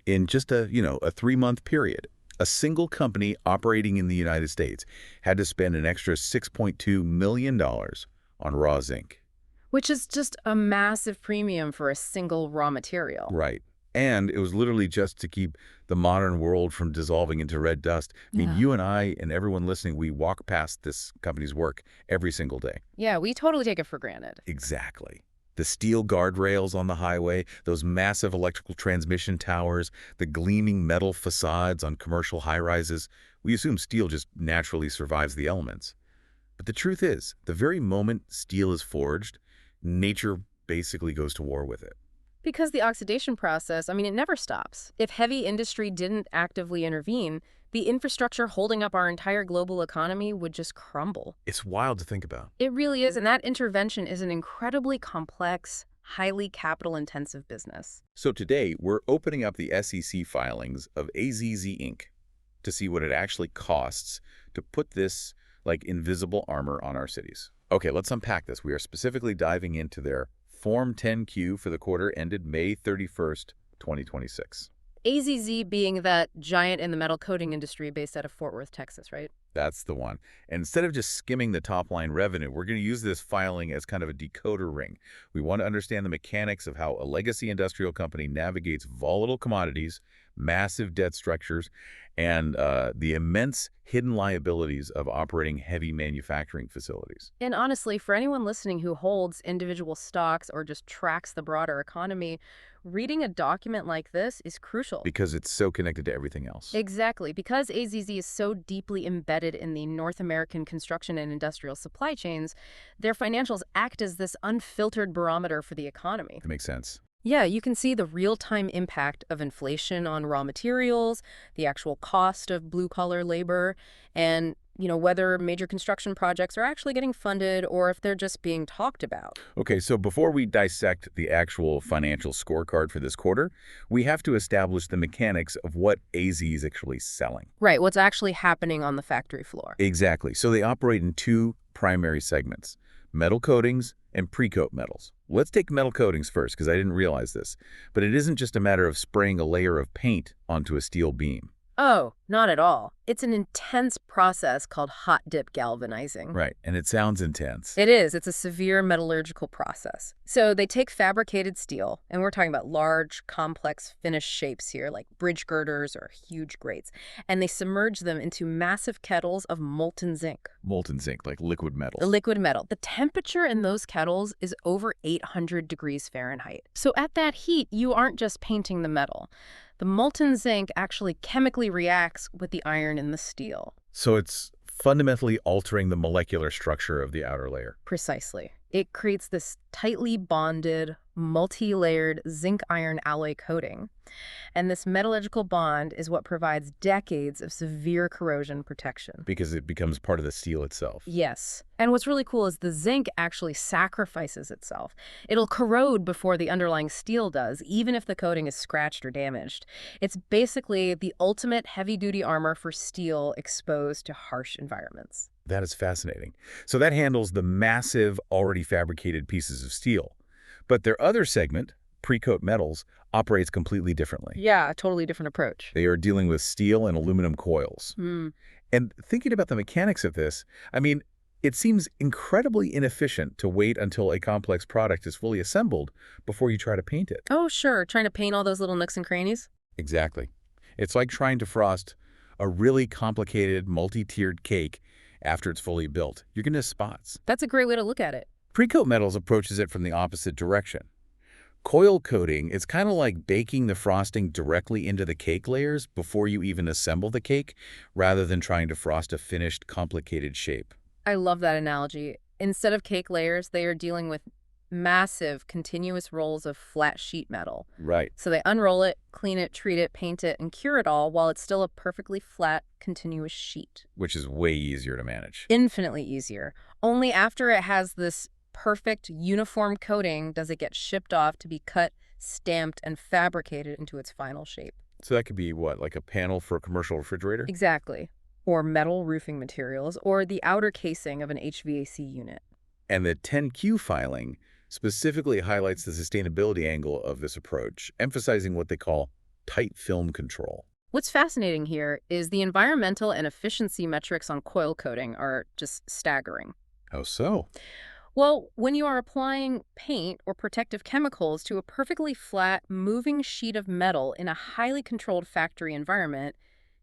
In just a 3-month period, a single company operating in the United States had to spend an extra $6.2 million on raw zinc. Which is just a massive premium for a single raw material. Right. And it was literally just to keep the modern world from dissolving into red dust. I mean, Yeah. you and I and everyone listening, we walk past this company's work every single day. Yeah, we totally take it for granted. Exactly. The steel guardrails on the highway, those massive electrical transmission towers, the gleaming metal facades on commercial high-rises. We assume steel just naturally survives the elements. But the truth is, the very moment steel is forged, nature basically goes to war with it. Because the oxidation process, it never stops. If heavy industry didn't actively intervene, the infrastructure holding up our entire global economy would just crumble. It's wild to think about. It really is, and that intervention is an incredibly complex, highly capital-intensive business. So today, we're opening up the SEC filings of AZZ Inc. to see what it actually costs to put this, like, invisible armor on our cities. Okay, let's unpack this. We are specifically diving into their Form 10Q for the quarter ended May 31st, 2026. AZZ being that giant in the metal coating industry based out of Fort Worth, Texas, right? That's the one. And instead of just skimming the top-line revenue, we're going to use this filing as kind of a decoder ring. We want to understand the mechanics of how a legacy industrial company navigates volatile commodities, massive debt structures, and the immense hidden liabilities of operating heavy manufacturing facilities. And honestly, for anyone listening who holds individual stocks or just tracks the broader economy, reading a document like this is crucial. Because it's so connected to everything else. Exactly. Because AZZ is so deeply embedded in the North American construction and industrial supply chains, their financials act as this unfiltered barometer for the economy. That makes sense. Yeah, you can see the real-time impact of inflation on raw materials, the actual cost of blue-collar labor, and, whether major construction projects are actually getting funded or if they're just being talked about. Okay, so before we dissect the actual financial scorecard for this quarter, we have to establish the mechanics of what AZ is actually selling. Right, what's actually happening on the factory floor. Exactly. So they operate in two primary segments, metal coatings and pre-coat metals. Let's take metal coatings first, because I didn't realize this. But it isn't just a matter of spraying a layer of paint onto a steel beam. Oh, not at all. It's an intense process called hot dip galvanizing. Right, and it sounds intense. It is. It's a severe metallurgical process. So they take fabricated steel, and we're talking about large, complex finished shapes here, like bridge girders or huge grates, and they submerge them into massive kettles of molten zinc. Molten zinc, like liquid metal. The liquid metal. The temperature in those kettles is over 800 degrees Fahrenheit. So at that heat, you aren't just painting the metal. The molten zinc actually chemically reacts with the iron in the steel. So it's fundamentally altering the molecular structure of the outer layer. Precisely. It creates this tightly bonded, multi-layered zinc-iron alloy coating. And this metallurgical bond is what provides decades of severe corrosion protection. Because it becomes part of the steel itself. Yes. And what's really cool is the zinc actually sacrifices itself. It'll corrode before the underlying steel does, even if the coating is scratched or damaged. It's basically the ultimate heavy-duty armor for steel exposed to harsh environments. That is fascinating. So that handles the massive, already fabricated pieces of steel. But their other segment, pre-coat metals, operates completely differently. Yeah, a totally different approach. They are dealing with steel and aluminum coils. And thinking about the mechanics of this, it seems incredibly inefficient to wait until a complex product is fully assembled before you try to paint it. Oh, sure. Trying to paint all those little nooks and crannies? Exactly. It's like trying to frost a really complicated, multi-tiered cake after it's fully built. You're going to miss spots. That's a great way to look at it. Pre-coat metals approaches it from the opposite direction. Coil coating is kind of like baking the frosting directly into the cake layers before you even assemble the cake, rather than trying to frost a finished, complicated shape. I love that analogy. Instead of cake layers, they are dealing with massive, continuous rolls of flat sheet metal. Right. So they unroll it, clean it, treat it, paint it, and cure it all while it's still a perfectly flat, continuous sheet. Which is way easier to manage. Infinitely easier. Only after it has this perfect, uniform coating does it get shipped off to be cut, stamped, and fabricated into its final shape. So that could be what, like a panel for a commercial refrigerator? Exactly. Or metal roofing materials, or the outer casing of an HVAC unit. And the 10Q filing specifically highlights the sustainability angle of this approach, emphasizing what they call tight film control. What's fascinating here is the environmental and efficiency metrics on coil coating are just staggering. How so? Well, when you are applying paint or protective chemicals to a perfectly flat, moving sheet of metal in a highly controlled factory environment,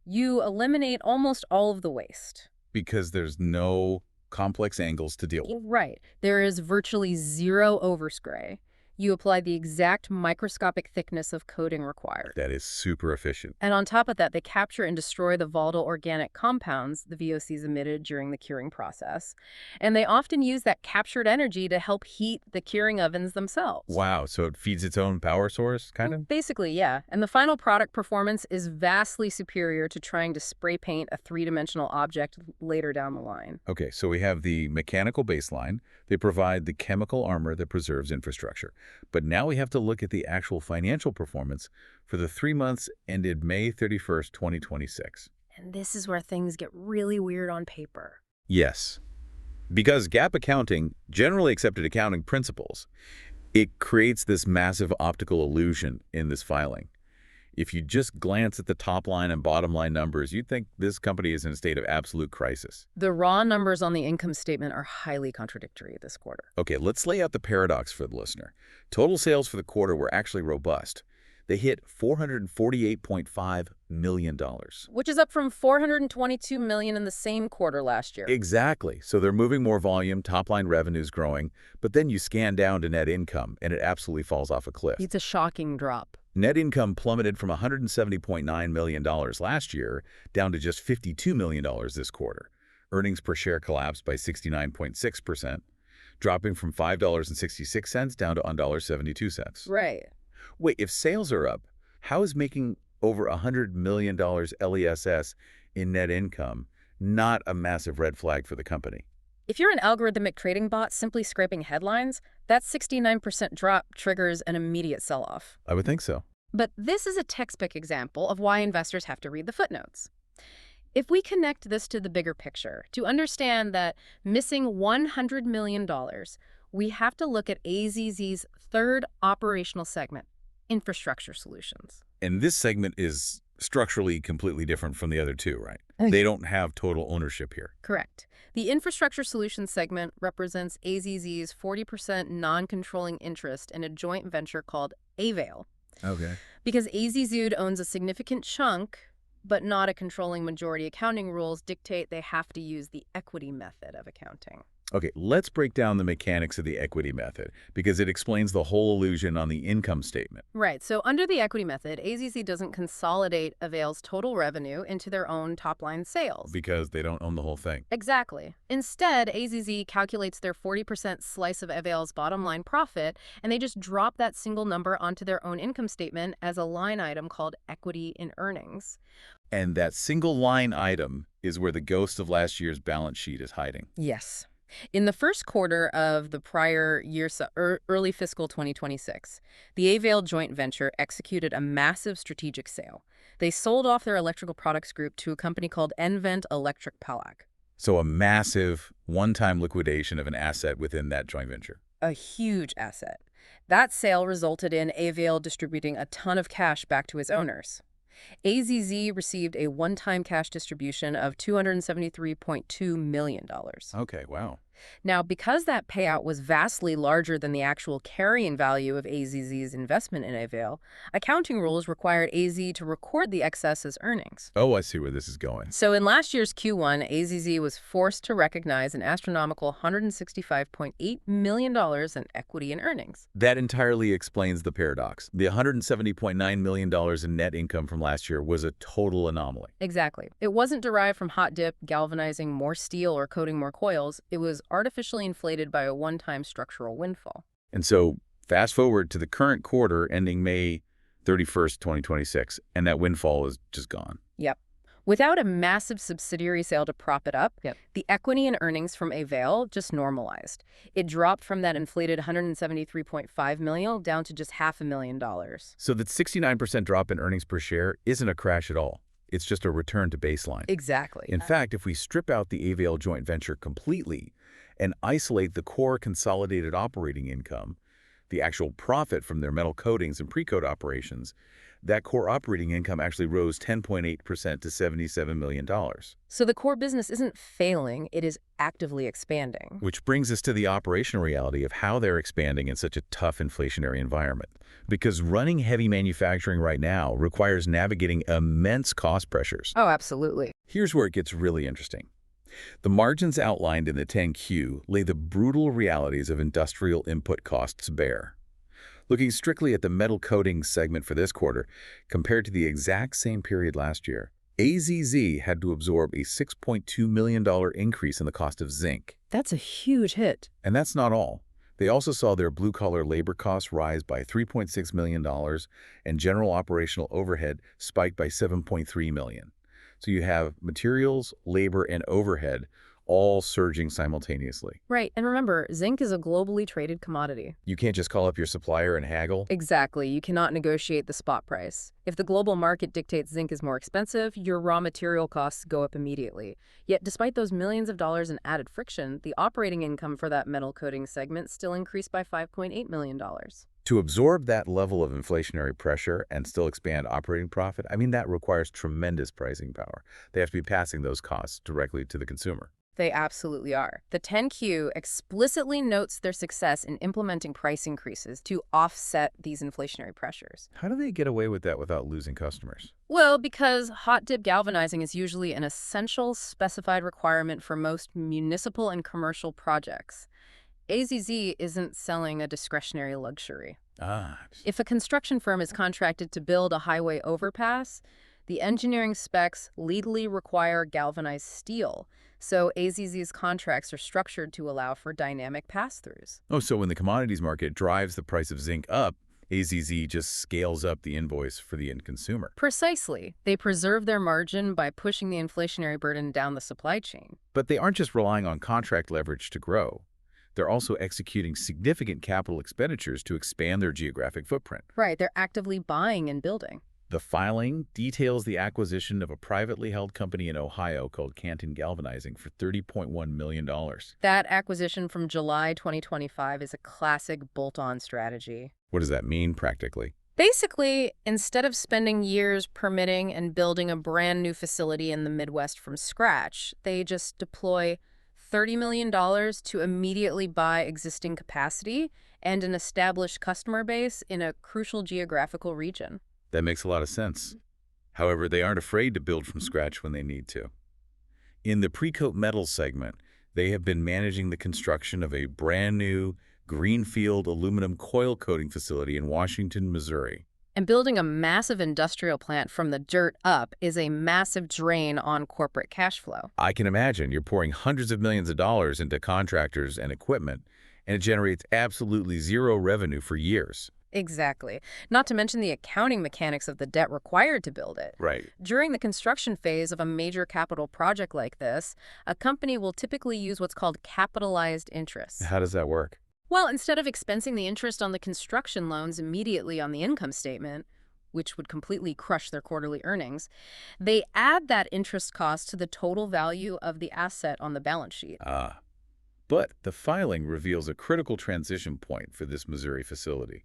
you eliminate almost all of the waste. Because there's no complex angles to deal with. Right. There is virtually zero overspray. You apply the exact microscopic thickness of coating required. That is super efficient. And on top of that, they capture and destroy the volatile organic compounds the VOCs emitted during the curing process. And they often use that captured energy to help heat the curing ovens themselves. Wow, so it feeds its own power source, kind of? Basically, yeah. And the final product performance is vastly superior to trying to spray paint a three-dimensional object later down the line. Okay, so we have the mechanical baseline. They provide the chemical armor that preserves infrastructure. But now we have to look at the actual financial performance for the 3 months ended May 31st, 2026. And this is where things get really weird on paper. Yes, because GAAP accounting, generally accepted accounting principles, it creates this massive optical illusion in this filing. If you just glance at the top line and bottom line numbers, you'd think this company is in a state of absolute crisis. The raw numbers on the income statement are highly contradictory this quarter. Okay, let's lay out the paradox for the listener. Total sales for the quarter were actually robust. They hit $448.5 million. Which is up from $422 million in the same quarter last year. Exactly. So they're moving more volume, top-line revenue's growing, but then you scan down to net income, and it absolutely falls off a cliff. It's a shocking drop. Net income plummeted from $170.9 million last year down to just $52 million this quarter. Earnings per share collapsed by 69.6%, dropping from $5.66 down to $1.72. Right. Wait, if sales are up, how is making over $100 million LESS in net income not a massive red flag for the company? If you're an algorithmic trading bot simply scraping headlines, that 69% drop triggers an immediate sell-off. I would think so. But this is a textbook example of why investors have to read the footnotes. If we connect this to the bigger picture, to understand that missing $100 million, we have to look at AZZ's third operational segment, Infrastructure Solutions. And this segment is structurally completely different from the other two, right? They don't have total ownership here. Correct. The Infrastructure Solutions segment represents AZZ's 40% non-controlling interest in a joint venture called AVAIL. Okay. Because AZZ owns a significant chunk, but not a controlling majority, accounting rules dictate they have to use the equity method of accounting. Okay, let's break down the mechanics of the equity method because it explains the whole illusion on the income statement. Right. So under the equity method, AZZ doesn't consolidate Avail's total revenue into their own top-line sales. Because they don't own the whole thing. Exactly. Instead, AZZ calculates their 40% slice of Avail's bottom-line profit, and they just drop that single number onto their own income statement as a line item called equity in earnings. And that single line item is where the ghost of last year's balance sheet is hiding. Yes. In the first quarter of the prior year, early fiscal 2026, the AVAIL joint venture executed a massive strategic sale. They sold off their electrical products group to a company called nVent Electric Palak. So a massive one-time liquidation of an asset within that joint venture. A huge asset. That sale resulted in AVAIL distributing a ton of cash back to its owners. AZZ received a one-time cash distribution of $273.2 million. Okay, wow. Now, because that payout was vastly larger than the actual carrying value of AZZ's investment in AVAIL, accounting rules required AZ to record the excess as earnings. Oh, I see where this is going. So in last year's Q1, AZZ was forced to recognize an astronomical $165.8 million in equity in earnings. That entirely explains the paradox. The $170.9 million in net income from last year was a total anomaly. Exactly. It wasn't derived from hot dip, galvanizing more steel, or coating more coils. It was artificially inflated by a one-time structural windfall. And so fast forward to the current quarter ending May 31st, 2026, and that windfall is just gone. Yep. Without a massive subsidiary sale to prop it up, the equity and earnings from AVAIL just normalized. It dropped from that inflated $173.5 million down to just $500,000. So that 69% drop in earnings per share isn't a crash at all. It's just a return to baseline. Exactly. In fact, if we strip out the AVAIL joint venture completely and isolate the core consolidated operating income, the actual profit from their metal coatings and pre-coat operations, that core operating income actually rose 10.8% to $77 million. So the core business isn't failing, it is actively expanding. Which brings us to the operational reality of how they're expanding in such a tough inflationary environment. Because running heavy manufacturing right now requires navigating immense cost pressures. Oh, absolutely. Here's where it gets really interesting. The margins outlined in the 10Q lay the brutal realities of industrial input costs bare. Looking strictly at the metal coatings segment for this quarter, compared to the exact same period last year, AZZ had to absorb a $6.2 million increase in the cost of zinc. That's a huge hit. And that's not all. They also saw their blue-collar labor costs rise by $3.6 million and general operational overhead spike by $7.3 million. So you have materials, labor, and overhead all surging simultaneously. Right, and remember, zinc is a globally traded commodity. You can't just call up your supplier and haggle. Exactly, you cannot negotiate the spot price. If the global market dictates zinc is more expensive, your raw material costs go up immediately. Yet despite those millions of dollars in added friction, the operating income for that metal coating segment still increased by $5.8 million. To absorb that level of inflationary pressure and still expand operating profit, that requires tremendous pricing power. They have to be passing those costs directly to the consumer. They absolutely are. The 10Q explicitly notes their success in implementing price increases to offset these inflationary pressures. How do they get away with that without losing customers? Well, because hot dip galvanizing is usually an essential specified requirement for most municipal and commercial projects. AZZ isn't selling a discretionary luxury. If a construction firm is contracted to build a highway overpass, the engineering specs legally require galvanized steel, so AZZ's contracts are structured to allow for dynamic pass-throughs. Oh, so when the commodities market drives the price of zinc up, AZZ just scales up the invoice for the end consumer. Precisely. They preserve their margin by pushing the inflationary burden down the supply chain. But they aren't just relying on contract leverage to grow. They're also executing significant capital expenditures to expand their geographic footprint. Right, they're actively buying and building. The filing details the acquisition of a privately held company in Ohio called Canton Galvanizing for $30.1 million. That acquisition from July 2025 is a classic bolt-on strategy. What does that mean practically? Basically, instead of spending years permitting and building a brand new facility in the Midwest from scratch, they just deploy $30 million to immediately buy existing capacity and an established customer base in a crucial geographical region. That makes a lot of sense. However, they aren't afraid to build from scratch when they need to. In the pre-coat metals segment, they have been managing the construction of a brand new greenfield aluminum coil coating facility in Washington, Missouri. And building a massive industrial plant from the dirt up is a massive drain on corporate cash flow. I can imagine you're pouring hundreds of millions of dollars into contractors and equipment, and it generates absolutely zero revenue for years. Exactly. Not to mention the accounting mechanics of the debt required to build it. Right. During the construction phase of a major capital project like this, a company will typically use what's called capitalized interest. How does that work? Well, instead of expensing the interest on the construction loans immediately on the income statement, which would completely crush their quarterly earnings, they add that interest cost to the total value of the asset on the balance sheet. But the filing reveals a critical transition point for this Missouri facility.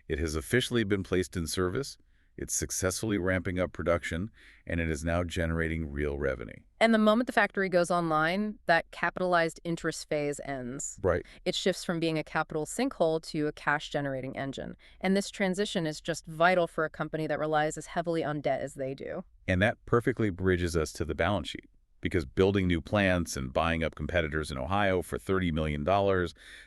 It has officially been placed in service, it's successfully ramping up production, and it is now generating real revenue. And the moment the factory goes online, that capitalized interest phase ends. Right. It shifts from being a capital sinkhole to a cash-generating engine. And this transition is just vital for a company that relies as heavily on debt as they do. And that perfectly bridges us to the balance sheet. Because building new plants and buying up competitors in Ohio for $30 million,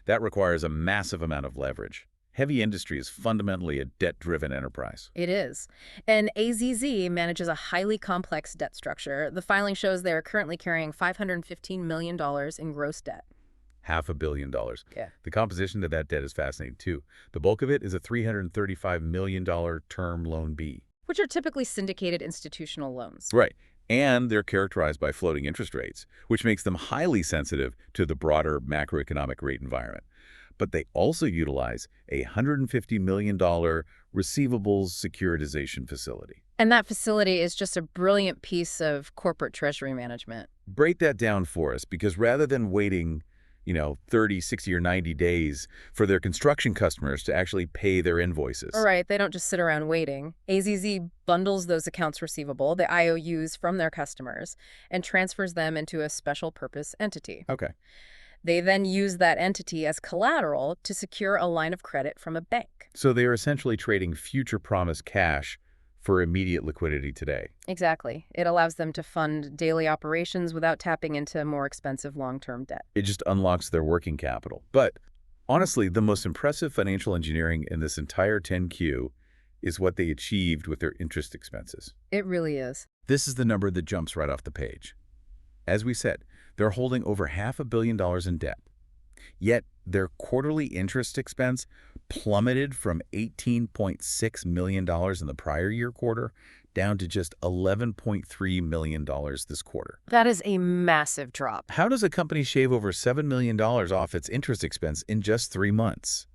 that requires a massive amount of leverage. Heavy industry is fundamentally a debt-driven enterprise. It is. And AZZ manages a highly complex debt structure. The filing shows they are currently carrying $515 million in gross debt. $500 million. Yeah. The composition of that debt is fascinating, too. The bulk of it is a $335 million term loan B. Which are typically syndicated institutional loans. Right. And they're characterized by floating interest rates, which makes them highly sensitive to the broader macroeconomic rate environment. But they also utilize a $150 million receivables securitization facility. And that facility is just a brilliant piece of corporate treasury management. Break that down for us, because rather than waiting 30, 60, or 90 days for their construction customers to actually pay their All invoices. right, they don't just sit around waiting. AZZ bundles those accounts receivable, the IOUs from their customers, and transfers them into a special purpose entity. Okay. They then use that entity as collateral to secure a line of credit from a bank. So they are essentially trading future promised cash for immediate liquidity today. Exactly. It allows them to fund daily operations without tapping into more expensive long-term debt. It just unlocks their working capital. But honestly, the most impressive financial engineering in this entire 10Q is what they achieved with their interest expenses. It really is. This is the number that jumps right off the page. As we said, they're holding over $500 million in debt. Yet their quarterly interest expense plummeted from $18.6 million in the prior year quarter down to just $11.3 million this quarter. That is a massive drop. How does a company shave over $7 million off its interest expense in just 3 months?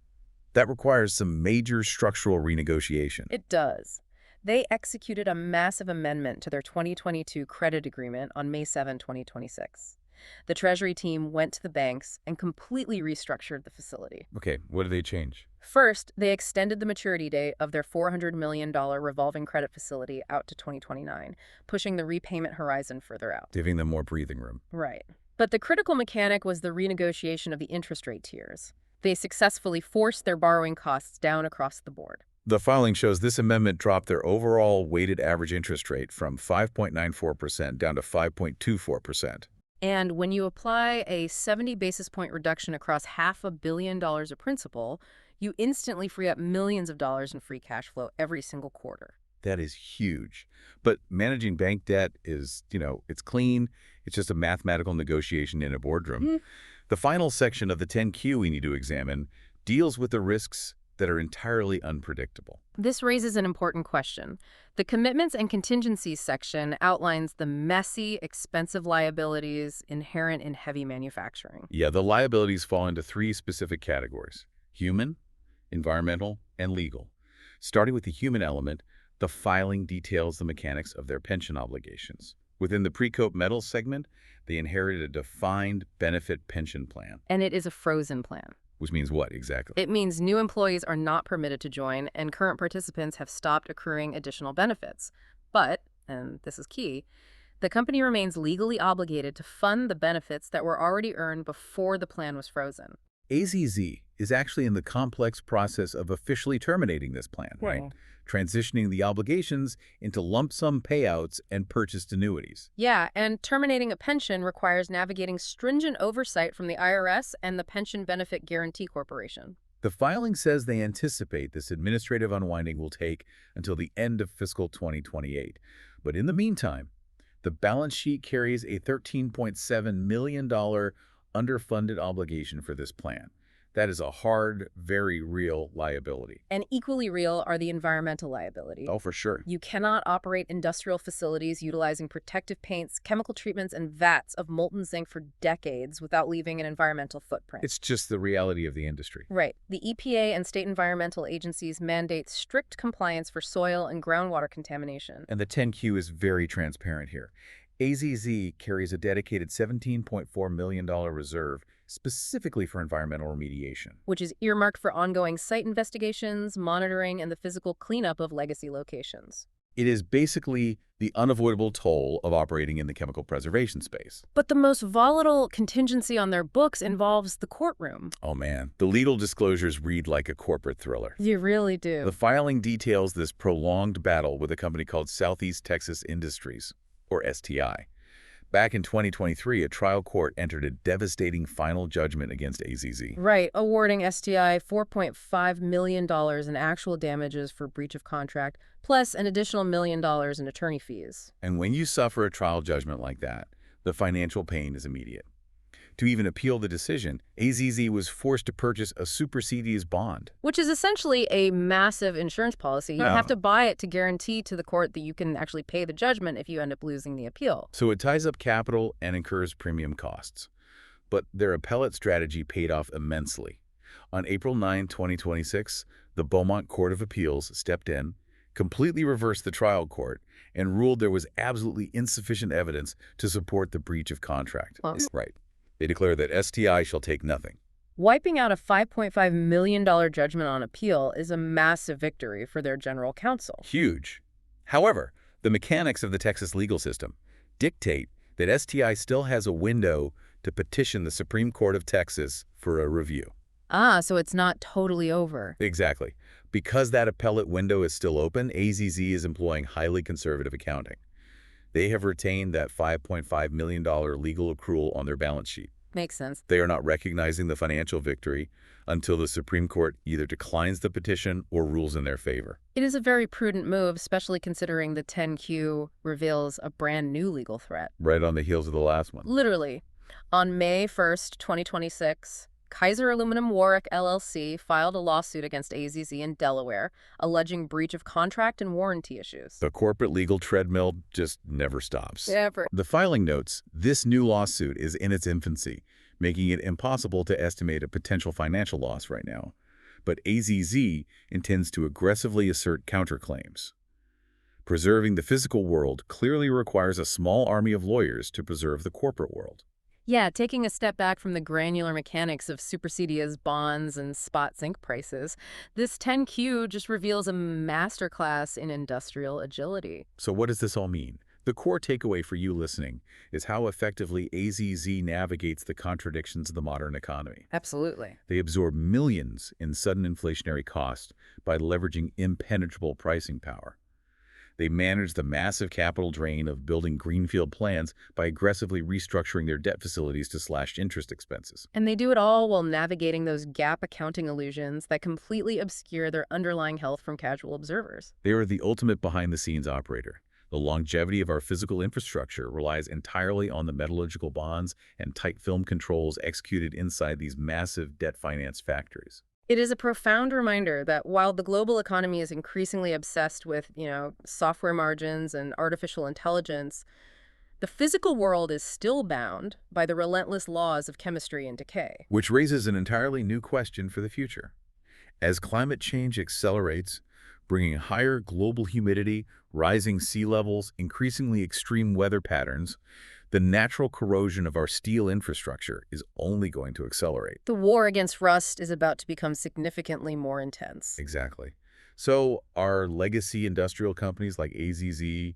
That requires some major structural renegotiation. It does. They executed a massive amendment to their 2022 credit agreement on May 7, 2026. The Treasury team went to the banks and completely restructured the facility. Okay, what did they change? First, they extended the maturity date of their $400 million revolving credit facility out to 2029, pushing the repayment horizon further out. Giving them more breathing room. Right. But the critical mechanic was the renegotiation of the interest rate tiers. They successfully forced their borrowing costs down across the board. The filing shows this amendment dropped their overall weighted average interest rate from 5.94% down to 5.24%. And when you apply a 70 basis point reduction across $500 million of principal, you instantly free up millions of dollars in free cash flow every single quarter. That is huge. But managing bank debt is, it's clean. It's just a mathematical negotiation in a boardroom. The final section of the 10Q we need to examine deals with the risks that are entirely unpredictable. This raises an important question. The commitments and contingencies section outlines the messy, expensive liabilities inherent in heavy manufacturing. Yeah, the liabilities fall into 3 specific categories: human, environmental, and legal. Starting with the human element, the filing details the mechanics of their pension obligations. Within the pre-coat metals segment, they inherited a defined benefit pension plan. And it is a frozen plan. Which means what exactly? It means new employees are not permitted to join, and current participants have stopped accruing additional benefits. But, and this is key, the company remains legally obligated to fund the benefits that were already earned before the plan was frozen. AZZ is actually in the complex process of officially terminating this plan, right? Transitioning the obligations into lump sum payouts and purchased annuities. Yeah, and terminating a pension requires navigating stringent oversight from the IRS and the Pension Benefit Guaranty Corporation. The filing says they anticipate this administrative unwinding will take until the end of fiscal 2028. But in the meantime, the balance sheet carries a $13.7 million underfunded obligation for this plan. That is a hard, very real liability. And equally real are the environmental liabilities. Oh, for sure. You cannot operate industrial facilities utilizing protective paints, chemical treatments, and vats of molten zinc for decades without leaving an environmental footprint. It's just the reality of the industry. Right. The EPA and state environmental agencies mandate strict compliance for soil and groundwater contamination. And the 10Q is very transparent here. AZZ carries a dedicated $17.4 million reserve specifically for environmental remediation, which is earmarked for ongoing site investigations, monitoring, and the physical cleanup of legacy locations. It is basically the unavoidable toll of operating in the chemical preservation space. But the most volatile contingency on their books involves the courtroom. Oh man, the legal disclosures read like a corporate thriller. You really do. The filing details this prolonged battle with a company called Southeast Texas Industries, or STI. Back in 2023, a trial court entered a devastating final judgment against AZZ. Right, awarding STI $4.5 million in actual damages for breach of contract, plus an additional $1 million in attorney fees. And when you suffer a trial judgment like that, the financial pain is immediate. To even appeal the decision, AZZ was forced to purchase a supersedeas bond. Which is essentially a massive insurance policy. You have to buy it to guarantee to the court that you can actually pay the judgment if you end up losing the appeal. So it ties up capital and incurs premium costs. But their appellate strategy paid off immensely. On April 9, 2026, the Beaumont Court of Appeals stepped in, completely reversed the trial court, and ruled there was absolutely insufficient evidence to support the breach of contract. Well, right. They declare that STI shall take nothing. Wiping out a $5.5 million judgment on appeal is a massive victory for their general counsel. Huge. However, the mechanics of the Texas legal system dictate that STI still has a window to petition the Supreme Court of Texas for a review. Ah, so it's not totally over. Exactly. Because that appellate window is still open, AZZ is employing highly conservative accounting. They have retained that $5.5 million legal accrual on their balance sheet. Makes sense. They are not recognizing the financial victory until the Supreme Court either declines the petition or rules in their favor. It is a very prudent move, especially considering the 10Q reveals a brand new legal threat. Right on the heels of the last one. Literally. On May 1st, 2026, Kaiser Aluminum Warwick LLC filed a lawsuit against AZZ in Delaware, alleging breach of contract and warranty issues. The corporate legal treadmill just never stops. Never. The filing notes, this new lawsuit is in its infancy, making it impossible to estimate a potential financial loss right now. But AZZ intends to aggressively assert counterclaims. Preserving the physical world clearly requires a small army of lawyers to preserve the corporate world. Yeah, taking a step back from the granular mechanics of supersedias, bonds, and spot zinc prices, this 10Q just reveals a masterclass in industrial agility. So what does this all mean? The core takeaway for you listening is how effectively AZZ navigates the contradictions of the modern economy. Absolutely. They absorb millions in sudden inflationary cost by leveraging impenetrable pricing power. They manage the massive capital drain of building greenfield plants by aggressively restructuring their debt facilities to slash interest expenses. And they do it all while navigating those GAAP accounting illusions that completely obscure their underlying health from casual observers. They are the ultimate behind-the-scenes operator. The longevity of our physical infrastructure relies entirely on the metallurgical bonds and tight film controls executed inside these massive debt-financed factories. It is a profound reminder that while the global economy is increasingly obsessed with, software margins and artificial intelligence, the physical world is still bound by the relentless laws of chemistry and decay. Which raises an entirely new question for the future. As climate change accelerates, bringing higher global humidity, rising sea levels, increasingly extreme weather patterns, the natural corrosion of our steel infrastructure is only going to accelerate. The war against rust is about to become significantly more intense. Exactly. So are legacy industrial companies like AZZ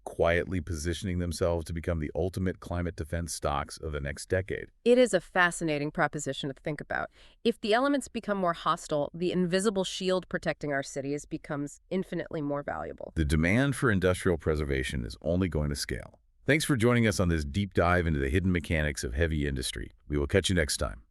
quietly positioning themselves to become the ultimate climate defense stocks of the next decade? It is a fascinating proposition to think about. If the elements become more hostile, the invisible shield protecting our cities becomes infinitely more valuable. The demand for industrial preservation is only going to scale. Thanks for joining us on this deep dive into the hidden mechanics of heavy industry. We will catch you next time.